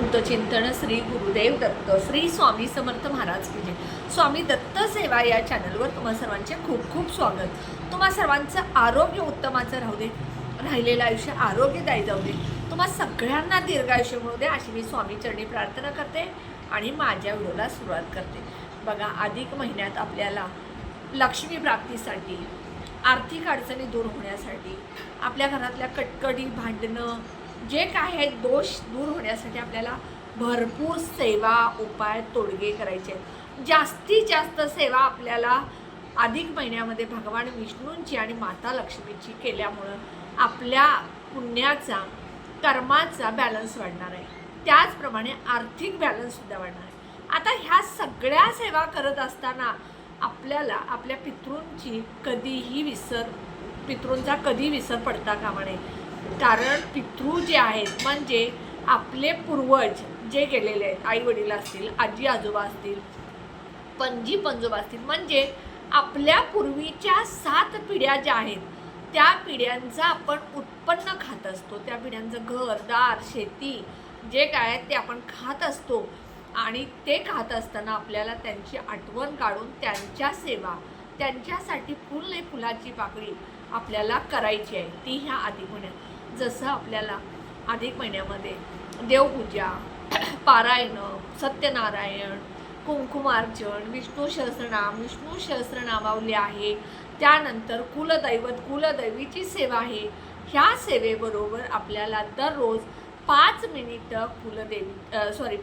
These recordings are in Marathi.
अवधूत चिंतन श्री गुरुदेव दत्त श्री स्वामी समर्थ महाराज की जय। स्वामी दत्त सेवा या चॅनलवर तुम्हा सर्वांचे खूप खूप स्वागत। तुम्हा सर्वांचं आरोग्य उत्तमाचं राहू दे, राहिलेलं आयुष्य आरोग्यदायी जाऊ दे, तुम्हा सगळ्यांना दीर्घायुष्य मिळू दे अशी मी स्वामी चरणी प्रार्थना करते आणि माझ्या व्हिडिओला सुरुवात करते। बघा, अधिक महिन्यात आपल्याला लक्ष्मी प्राप्तीसाठी, आर्थिक अडचणी दूर होण्यासाठी, आपल्या घरातल्या कटकटी भांडणं जे काय आहेत दोष दूर होण्यासाठी आपल्याला भरपूर सेवा उपाय तोडगे करायचे आहेत। जास्तीत जास्त सेवा आपल्याला अधिक महिन्यामध्ये भगवान विष्णूंची आणि माता लक्ष्मीची केल्यामुळं आपल्या पुण्याचा कर्माचा बॅलन्स वाढणार आहे, त्याचप्रमाणे आर्थिक बॅलन्ससुद्धा वाढणार आहे। आता ह्या सगळ्या सेवा करत असताना आपल्याला आपल्या पितृंचा कधी विसर पडता कामा नये। कारण पितृ जे आहेत म्हणजे आपले पूर्वज जे गेलेले आहेत, आई वडील असतील, आजी आजोबा असतील, पणजी पंजोबा असतील, म्हणजे आपल्या पूर्वीच्या 7 पिढ्या ज्या आहेत त्या पिढ्यांचं आपण उत्पन्न खात असतो, त्या पिढ्यांचं घरदार शेती जे काय आहे ते आपण खात असतो। आणि ते खात असताना आपल्याला त्यांची आठवण काढून त्यांच्या सेवा, त्यांच्यासाठी फुल नाही फुलाची पाकळी आपल्याला करायची आहे ती ह्या अधिक महिन्यात। जसं आपल्याला अधिक महिन्यामध्ये देवपूजा, पारायण, सत्यनारायण, कुंकुमार्चन, विष्णू सहस्रनामावली आहे, त्यानंतर कुलदैवीची सेवा आहे। ह्या सेवेबरोबर आपल्याला दररोज 5 मिनिटं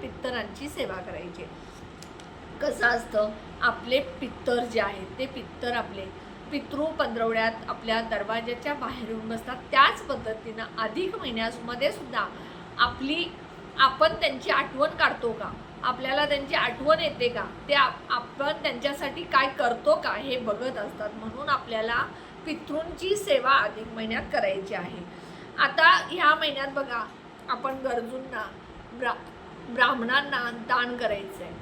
पितरांची सेवा करायची। कसं असतं, आपले पितर जे आहेत ते आपले पितृ पंधरवड्यात आपल्या दरवाजाच्या बाहेर येऊन बसतात। त्याच पद्धतीनं अधिक महिन्यामध्ये सुद्धा आपण त्यांची आठवण काढतो का, आपल्याला त्यांची आठवण येते का, ते आपण त्यांच्यासाठी काय करतो का हे बघत असतात। म्हणून आपल्याला पितृंची सेवा अधिक महिन्यात करायची आहे। आता ह्या महिन्यात बघा, आपण गरजूंना ब्राह्मणांना दान करायचं आहे।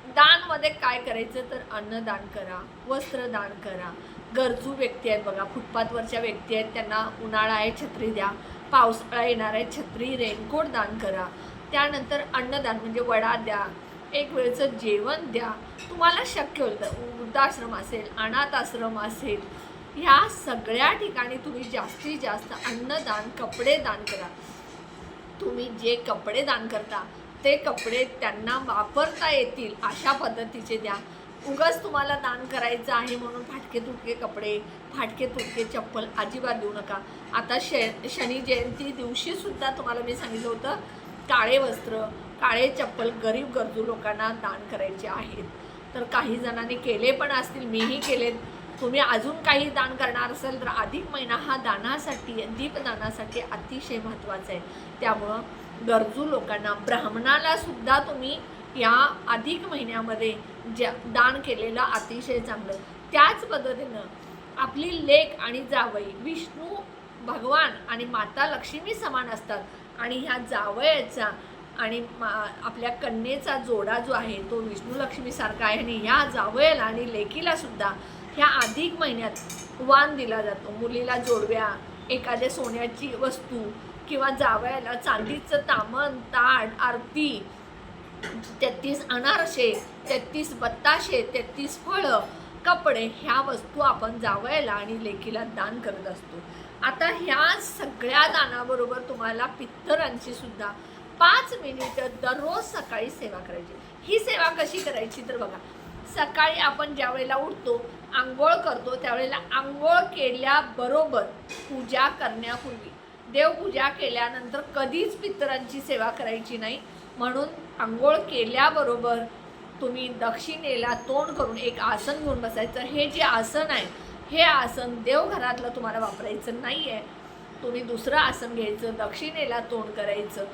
दानमध्ये काय करायचं तर अन्नदान करा, वस्त्रदान करा। गरजू व्यक्ती आहेत बघा, फुटपाथवरच्या व्यक्ती आहेत, त्यांना उन्हाळा आहे छत्री द्या, पावसाळा येणार आहे छत्री रेनकोट दान करा। त्यानंतर अन्नदान म्हणजे वडा द्या, एक वेळचं जेवण द्या, तुम्हाला शक्य होईल तर वृद्धाश्रम असेल, अनाथ आश्रम असेल, ह्या सगळ्या ठिकाणी तुम्ही जास्तीत जास्त अन्नदान, कपडे दान करा। तुम्ही जे कपडे दान करता ते कपडे त्यांना वापरता येतील अशा पद्धतीचे द्या। उगाच तुम्हाला दान करायचं आहे म्हणून फाटके तुटके कपडे, फाटके तुटके चप्पल अजिबात देऊ नका। आता शनी जयंती दिवशी सुद्धा तुम्हाला मी सांगितलं होतं, काळे वस्त्र, काळे चप्पल गरीब गरजू लोकांना दान करायचे आहेत। तर काही जणांनी केले पण असतील, मीही केलेत। तुम्ही अजून काही दान करणार असेल तर अधिक महिना हा दानासाठी, दीपदानासाठी अतिशय महत्त्वाचा आहे। त्यामुळं गरजू लोकांना, ब्राह्मणाला सुद्धा तुम्ही या अधिक महिन्यामध्ये दान केलेलं अतिशय चांगलं। त्याच पद्धतीनं आपली लेक आणि जावई विष्णू भगवान आणि माता लक्ष्मी समान असतात आणि ह्या जावयाचा आणि आपल्या कन्येचा जोडा जो आहे तो विष्णू लक्ष्मीसारखा आहे। आणि ह्या जावयाला आणि लेकीला सुद्धा ह्या अधिक महिन्यात वाण दिला जातो। मुलीला जोडव्या, एखाद्या सोन्याची वस्तू किंवा जावयाला चांदीचं तामण, ताट, आरती, 33 अनारसे, 33 बत्ताशे, 33 फळं, कपडे, ह्या वस्तू आपण जावयाला आणि लेकीला दान करत असतो। आता ह्या सगळ्या दानाबरोबर तुम्हाला पितरांची सुद्धा 5 मिनिटं दररोज सकाळी सेवा करायची। ही सेवा कशी करायची तर बघा, सकाळी आपण ज्या वेळेला उठतो, आंघोळ करतो, त्यावेळेला आंघोळ केल्याबरोबर पूजा करण्यापूर्वी, देवपूजा केल्यानंतर कधीच पितरांची सेवा करायची नाही। म्हणून आंघोळ केल्याबरोबर तुम्ही दक्षिणेला तोंड करून एक आसन घेऊन बसायचं। हे जे आसन आहे हे आसन देवघरातलं तुम्हाला वापरायचं नाही आहे, तुम्ही दुसरं आसन घ्यायचं, दक्षिणेला तोंड करायचं।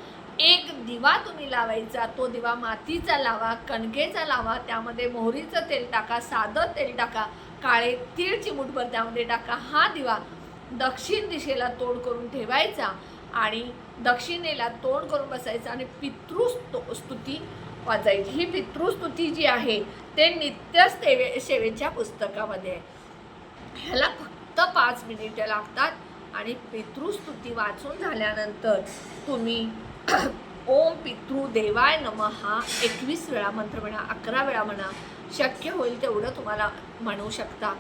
एक दिवा तुम्ही लावायचा, तो दिवा मातीचा लावा, कणकेचा लावा, त्यामध्ये मोहरीचं तेल टाका, साधं तेल टाका, काळे तीळ चिमूटभर त्यामध्ये टाका। हा दिवा दक्षिण दिशेला तोंड करून ठेवायचा आणि दक्षिणेला तोंड करून बसायचं आणि पितृस्तुती वाचायची। ही पितृस्तुती जी आहे ते नित्य सेवेच्या पुस्तकामध्ये आहे। ह्याला फक्त 5 मिनिटं लागतात आणि पितृस्तुती वाचून झाल्यानंतर तुम्ही ओम पितृदेवाय नमः 21 वेळा मंत्र म्हणा, 11 वेळा म्हणा, शक्य होईल तेवढं तुम्हाला म्हणू शकता.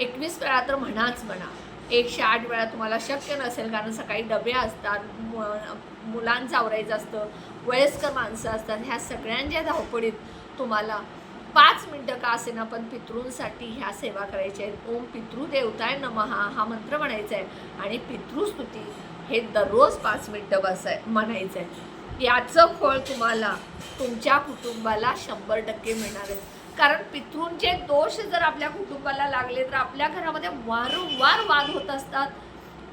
21 वेळा तर म्हणाच म्हणा. 108 वेळा तुम्हाला शक्य नसेल, कारण सकाळी डबे असतात, मुलांचं आवरायचं असतं, वयस्कर माणसं असतात, ह्या सगळ्यांच्या धावपडीत तुम्हाला 5 मिनटं का असेना पण पितृंसाठी ह्या सेवा करायच्या आहेत. ओम पितृदेवताय नमः हा मंत्र म्हणायचा आहे आणि पितृस्तुती हे दररोज 5 मिनटं म्हणायचं आहे. याचं फळ तुम्हाला तुमच्या कुटुंबाला 100% मिळणार आहे. कारण पितृंचे दोष जर आपल्या कुटुंबाला लागले तर आपल्या घरामध्ये वारंवार वाद होत असतात.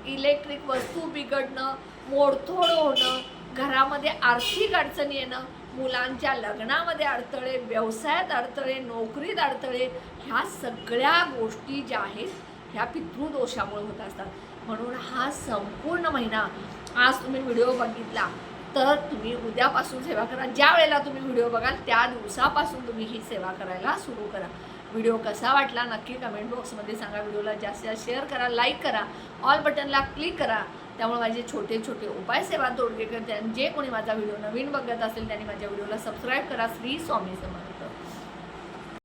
इलेक्ट्रिक वस्तू बिघडणं, मोडतोड होणं, घरामध्ये आर्थिक अडचणी येणं, मुलांच्या लग्नामध्ये अडथळे, व्यवसायात अडथळे, नोकरीत अडथळे, ह्या सगळ्या गोष्टी ज्या आहेत ह्या पितृदोषामुळे होत असतात. म्हणून हा संपूर्ण महिना आज तुम्ही व्हिडिओ बघितला तर तुम्ही उद्यापासून सेवा करा. ज्या वेळेला तुम्ही व्हिडिओ बघाल त्या दिवसापासून तुम्ही ही सेवा करायला सुरू करा. व्हिडिओ कसा वाटला नक्की कमेंट बॉक्समध्ये सांगा. व्हिडिओला जास्तीत जास्त शेअर करा, लाईक करा, ऑल बटनला क्लिक करा. त्यामुळे माझे छोटे छोटे उपाय सेवा तोडगे करते आणि जे कोणी माझा व्हिडिओ नवीन बघत असेल त्यांनी माझ्या व्हिडिओला सबस्क्राईब करा. श्री स्वामी समर्थ.